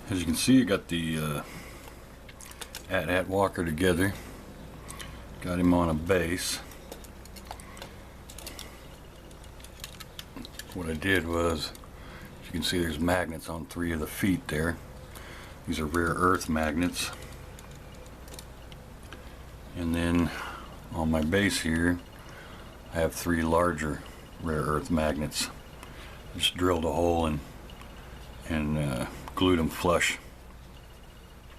As you can see, I got the at walker together. Got him on a base. What I did was, as you can see, there's magnets on 3 of the feet there. These are rare earth magnets. And then on my base here, I have 3 larger rare earth magnets. Just drilled a hole and glued them flush.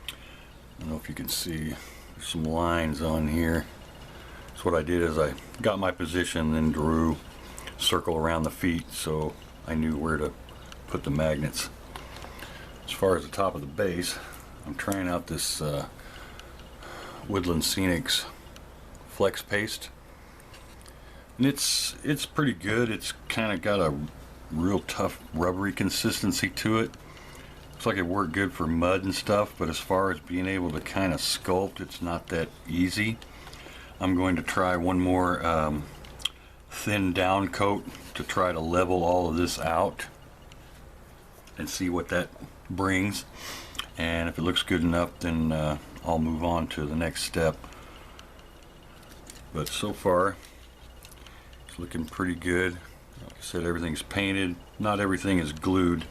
I don't know if you can see, there's some lines on here. So what I did is I got my position and drew a circle around the feet so I knew where to put the magnets. As far as the top of the base, I'm trying out this Woodland Scenics flex paste, and it's pretty good. It's kind of got a real tough rubbery consistency to it. Looks like it worked good for mud and stuff, but as far as being able to kind of sculpt, it's not that easy. I'm going to try one more thin down coat to try to level all of this out and see what that brings, and if it looks good enough, then I'll move on to the next step. But so far it's looking pretty good. Like I said, everything's painted, not everything is glued,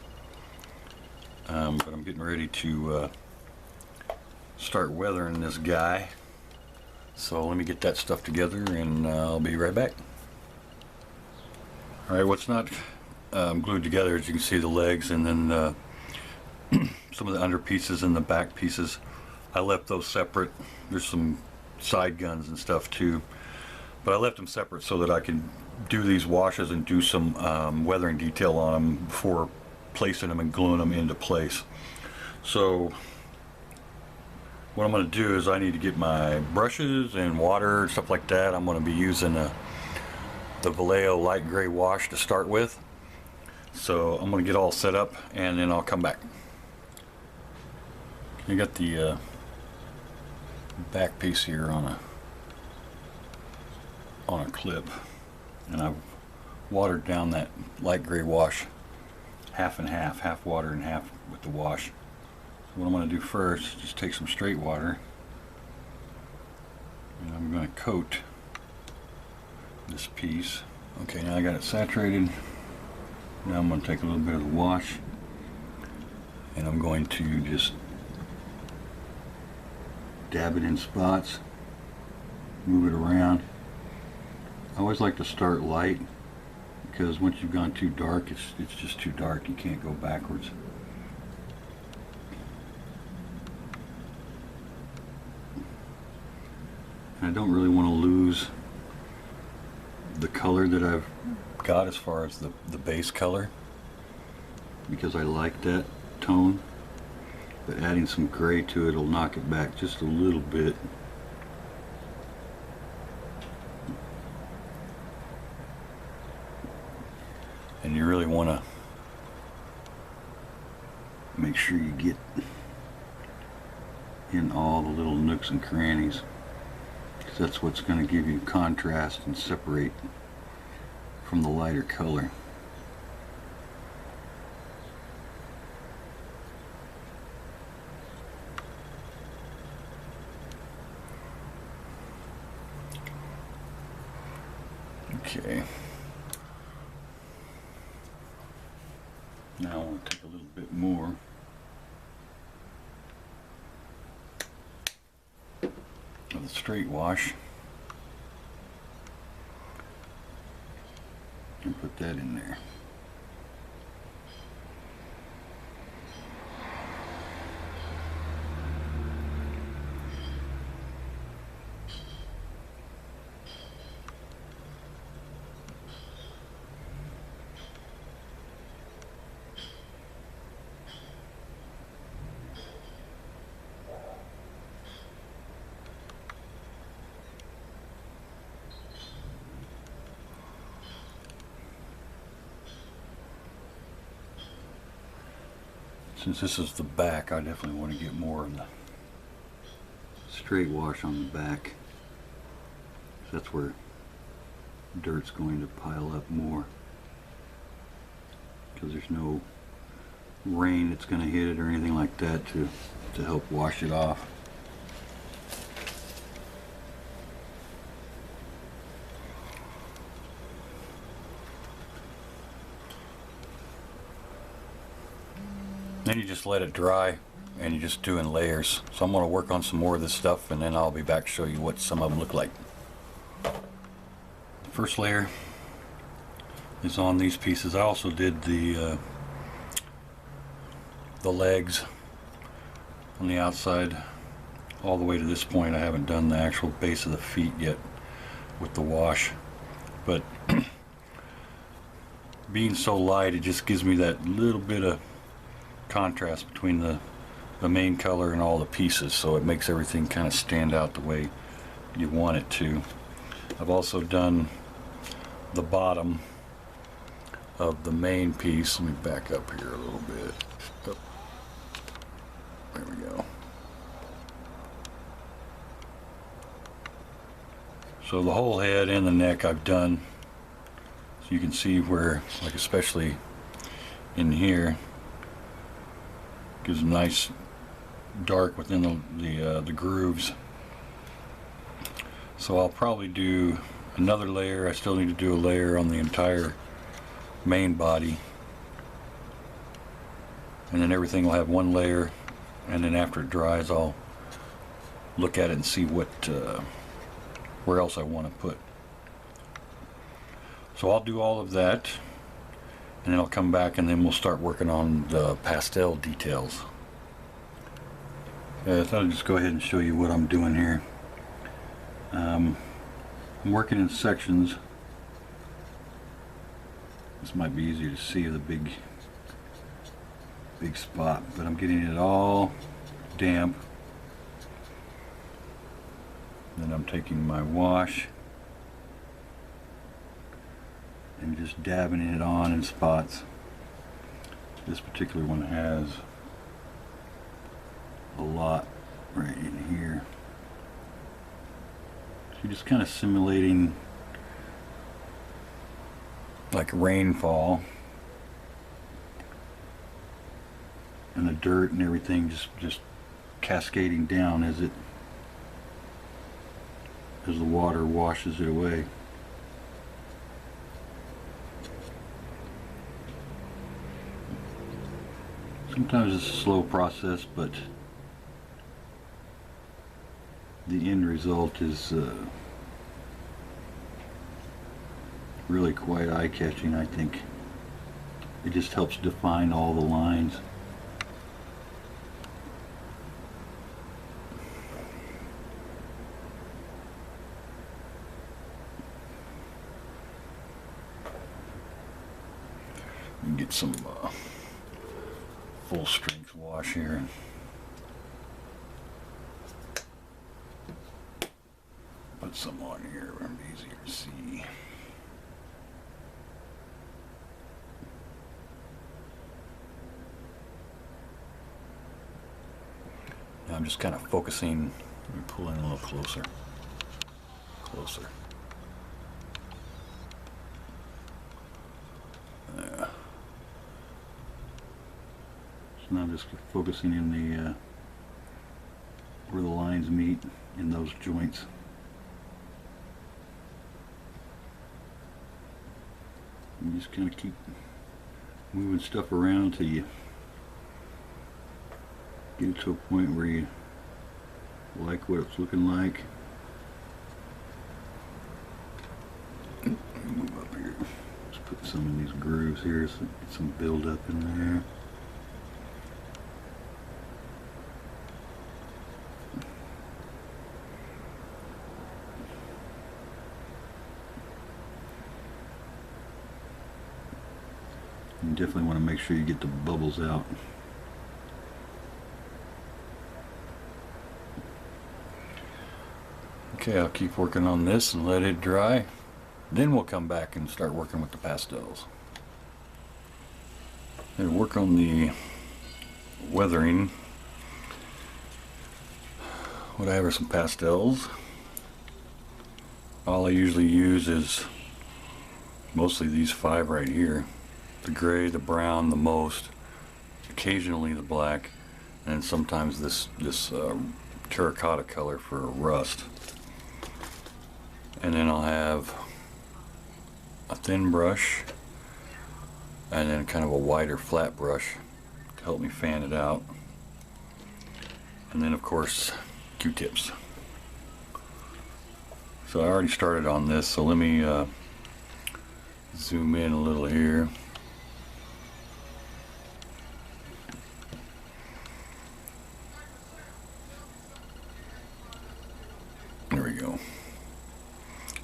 but I'm getting ready to start weathering this guy. So let me get that stuff together and I'll be right back. Alright, what's not glued together, as you can see, the legs and then some of the under pieces and the back pieces. I left those separate. There's some side guns and stuff too, but I left them separate so that I can do these washes and do some weathering detail on them before placing them and gluing them into place. So what I'm going to do is I need to get my brushes and water and stuff like that. I'm going to be using the Vallejo light gray wash to start with. So I'm going to get all set up and then I'll come back. You got the back piece here on a clip, and I've watered down that light gray wash half and half water and half with the wash. So what I'm going to do first is just take some straight water and I'm going to coat this piece. Okay, now I got it saturated. Now I'm going to take a little bit of the wash and I'm going to just dab it in spots, move it around. I always like to start light because once you've gone too dark, it's just too dark. You can't go backwards. And I don't really want to lose the color that I've got as far as the base color, because I like that tone. But adding some gray to it will knock it back just a little bit. And you really want to make sure you get in all the little nooks and crannies, because that's what's going to give you contrast and separate from the lighter color. Okay. Now I want to take a little bit more of the straight wash and put that in there. Since this is the back, I definitely want to get more of the straight wash on the back. That's where dirt's going to pile up more, because there's no rain that's going to hit it or anything like that to help wash it off. Then you just let it dry and you just do in layers. So I'm going to work on some more of this stuff and then I'll be back to show you what some of them look like. The first layer is on these pieces. I also did the legs on the outside all the way to this point. I haven't done the actual base of the feet yet with the wash, but being so light, it just gives me that little bit of contrast between the main color and all the pieces, so it makes everything kind of stand out the way you want it to. I've also done the bottom of the main piece. Let me back up here a little bit. Oh, there we go. So the whole head and the neck I've done, so you can see where, like especially in here, gives a nice dark within the grooves. So I'll probably do another layer. I still need to do a layer on the entire main body, and then everything will have one layer, and then after it dries I'll look at it and see what where else I want to put. So I'll do all of that and then I'll come back and then we'll start working on the pastel details. I thought I'd just go ahead and show you what I'm doing here. I'm working in sections. This might be easier to see the big spot, but I'm getting it all damp. Then I'm taking my wash and just dabbing it on in spots. This particular one has a lot right in here. So you're just kind of simulating like rainfall, and the dirt and everything just cascading down as the water washes it away. Sometimes it's a slow process, but the end result is really quite eye-catching, I think. It just helps define all the lines. Get some full strength wash here. Put some on here where it's easier to see. Now I'm just kind of focusing. Let me pull in a little closer. Closer. There. So now I'm just focusing in the where the lines meet in those joints. You just kind of keep moving stuff around till you get it to a point where you like what it's looking like. Move up here. Just put some in these grooves here so get some build up in there. You definitely want to make sure you get the bubbles out. Okay, I'll keep working on this and let it dry. Then we'll come back and start working with the pastels. And work on the weathering. What I have are some pastels. All I usually use is mostly these 5 right here. The gray, the brown, the most, occasionally the black, and sometimes this terracotta color for rust. And then I'll have a thin brush and then kind of a wider flat brush to help me fan it out. And then of course Q-tips. So I already started on this, so let me zoom in a little here. There we go.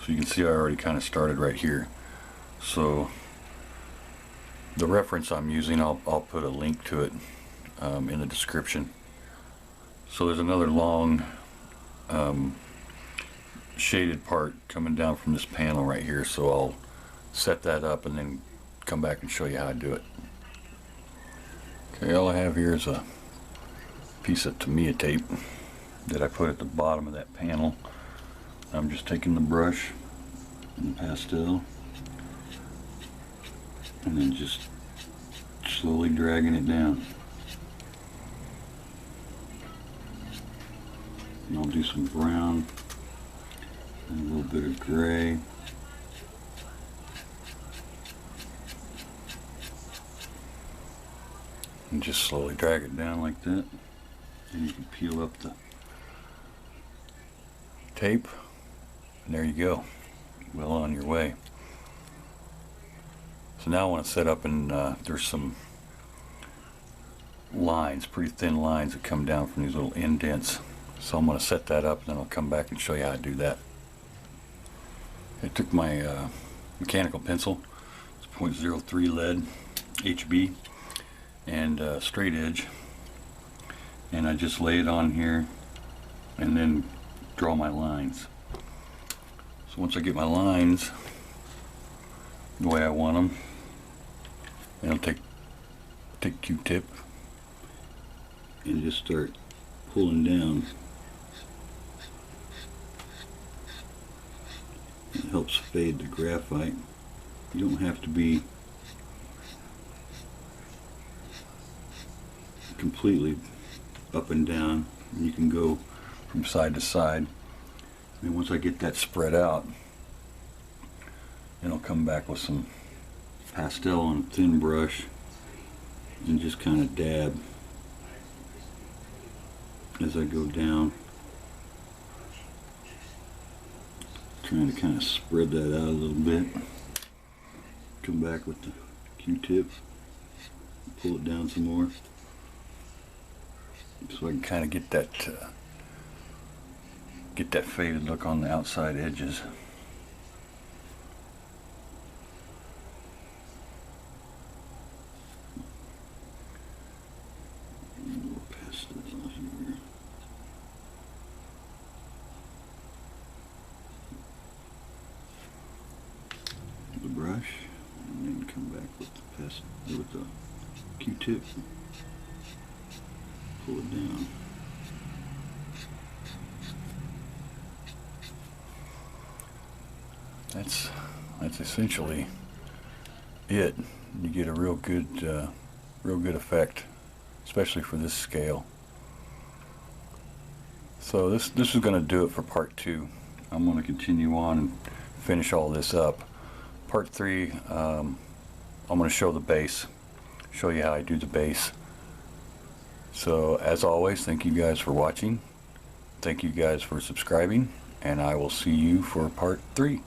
So you can see I already kind of started right here. So the reference I'm using, I'll put a link to it in the description. So there's another long shaded part coming down from this panel right here, so I'll set that up and then come back and show you how I do it. Okay, all I have here is a piece of Tamiya tape that I put at the bottom of that panel. I'm just taking the brush and the pastel and then just slowly dragging it down. And I'll do some brown and a little bit of gray. And just slowly drag it down like that. And you can peel up the tape, and there you go. Well on your way. So now I want to set up, and there's some lines, pretty thin lines that come down from these little indents. So I'm going to set that up, and then I'll come back and show you how to do that. I took my mechanical pencil, it's .03 lead HB, and straight edge, and I just lay it on here and then draw my lines. So once I get my lines the way I want them, then I'll take Q-tip and just start pulling down. It helps fade the graphite. You don't have to be completely up and down. You can go from side to side. And once I get that spread out, then I'll come back with some pastel on a thin brush and just kind of dab as I go down, trying to kind of spread that out a little bit. Come back with the Q-tip, pull it down some more, so I can kind of get that faded look on the outside edges. More pastel here. The brush, and then come back with the pastel, with the Q-tip. Pull it down. That's essentially it. You get a real good effect, especially for this scale. So this is going to do it for part 2. I'm going to continue on and finish all this up. Part 3, I'm going to show the base, show you how I do the base. So as always, thank you guys for watching. Thank you guys for subscribing, and I will see you for part 3.